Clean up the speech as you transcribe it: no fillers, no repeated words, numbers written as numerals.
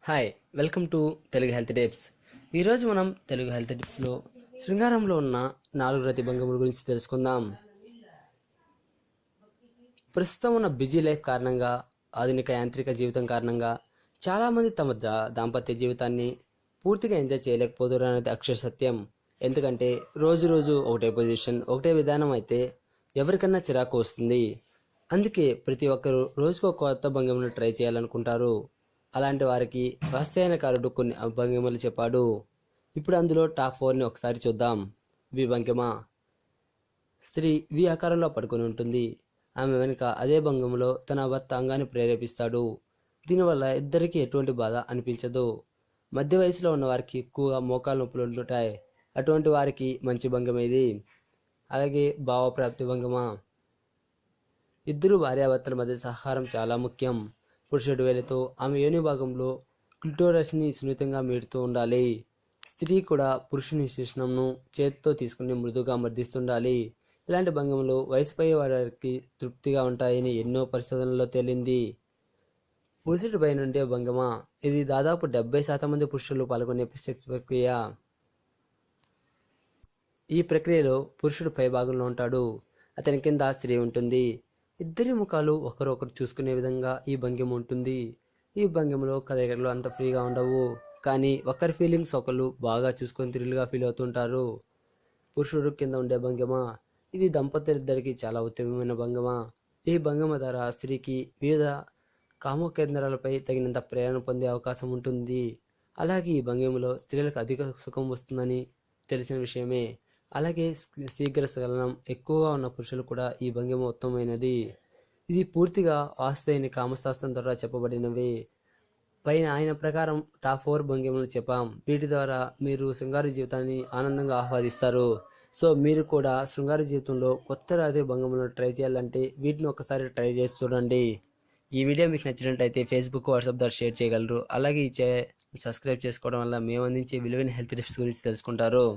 Hi, welcome to Telugu health tips. ఈరోజు మనం Telugu health టిప్స్లో శృంగారంలో ఉన్న 4 రతి భంగిమల గురించి తెలుసుకుందాం. ప్రస్తుతం ఉన్న బిజీ లైఫ్ కారణంగా, ఆధునిక యాంత్రిక జీవితం కారణంగా చాలామంది తమ దాంపత్య జీవితాన్ని పూర్తిగా ఎంజాయ్ చేయలేకపోతున్నారు అనేది అక్షర సత్యం. ఎందుకంటే రోజు రోజు ఒకటే పొజిషన్, ఒకటే విధానం అయితే ఎవరికన్నా చిరాకు వస్తుంది. అందుకే ప్రతి ఒక్కరూ రోజుకో కొత్త భంగిమను ట్రై చేయాలనుకుంటారు. అలాంటి వారికి వాత్స్యాయనకారుడు కొన్ని భంగిమలు చెప్పాడు. ఇప్పుడు అందులో టాప్ 4ని ఒకసారి చూద్దాం. వి భంగిమ. స్త్రీ వి ఆకారంలో పడుకొని ఉంటుంది. ఆమె వెనుక అదే భంగిమలో తన భర్త అంగాన్ని ప్రేరేపిస్తాడు. దీనివల్ల ఇద్దరికీ ఎటువంటి బాధ అనిపించదు. మధ్య వయసులో ఉన్న వారికి ఎక్కువగా మోకాలు నొప్పులు ఉంటుంటాయి. అటువంటి వారికి మంచి భంగిమ ఇది. అలాగే భావప్రాప్తి భంగిమ. ఇద్దరు భార్యాభర్తల మధ్య సహకారం చాలా ముఖ్యం. పురుషుడి వేలితో ఆమె యోని భాగంలో క్లిటోరస్ని సున్నితంగా మీడుతూ ఉండాలి. స్త్రీ కూడా పురుషుని శిష్ణంను చేతితో తీసుకుని మృదుగా మర్దిస్తుండాలి. ఇలాంటి భంగిమలు వయసుపై వారికి తృప్తిగా ఉంటాయని ఎన్నో పరిశోధనల్లో తేలింది. పురుషుడిపై నుండే భంగిమ. ఇది దాదాపు 70% మంది పురుషులు పాల్గొనే సెక్స్ ప్రక్రియ. ఈ ప్రక్రియలో పురుషుడు పై భాగంలో ఉంటాడు, అతని కింద స్త్రీ ఉంటుంది. ఇద్దరి ముఖాలు ఒకరొకరు చూసుకునే విధంగా ఈ భంగిమ ఉంటుంది. ఈ భంగిమలో కదలికలు అంత ఫ్రీగా ఉండవు, కానీ ఒకరి ఫీలింగ్స్ ఒకరు బాగా చూసుకొని థ్రిల్గా ఫీల్ అవుతుంటారు. పురుషుడు కింద ఉండే భంగిమ. ఇది దంపతులిద్దరికీ చాలా ఉత్తమమైన భంగిమ. ఈ భంగిమ ద్వారా స్త్రీకి వివిధ కామకేంద్రాలపై తగినంత ప్రేరణ పొందే అవకాశం ఉంటుంది. అలాగే ఈ భంగిమలో స్త్రీలకు అధిక సుఖం వస్తుందని తెలిసిన విషయమే. అలాగే శీఘ్ర స్ఖలనం ఎక్కువగా ఉన్న పురుషులు కూడా ఈ భంగిమ ఉత్తమమైనది. ఇది పూర్తిగా వాస్తైన కామశాస్త్రం ద్వారా చెప్పబడినవి. పైన ఆయన ప్రకారం టాప్ 4 భంగిమలు చెప్పాం. వీటి ద్వారా మీరు శృంగార జీవితాన్ని ఆనందంగా ఆహ్వాదిస్తారు. సో మీరు కూడా శృంగార జీవితంలో కొత్త రాతి భంగిమలను ట్రై చేయాలంటే వీటిని ఒకసారి ట్రై చేసి చూడండి. ఈ వీడియో మీకు నచ్చినట్టయితే ఫేస్బుక్, వాట్సాప్ ద్వారా షేర్ చేయగలరు. అలాగే సబ్స్క్రైబ్ చేసుకోవడం వల్ల మేము అందించే విలువైన హెల్త్ టిప్స్ గురించి తెలుసుకుంటారు.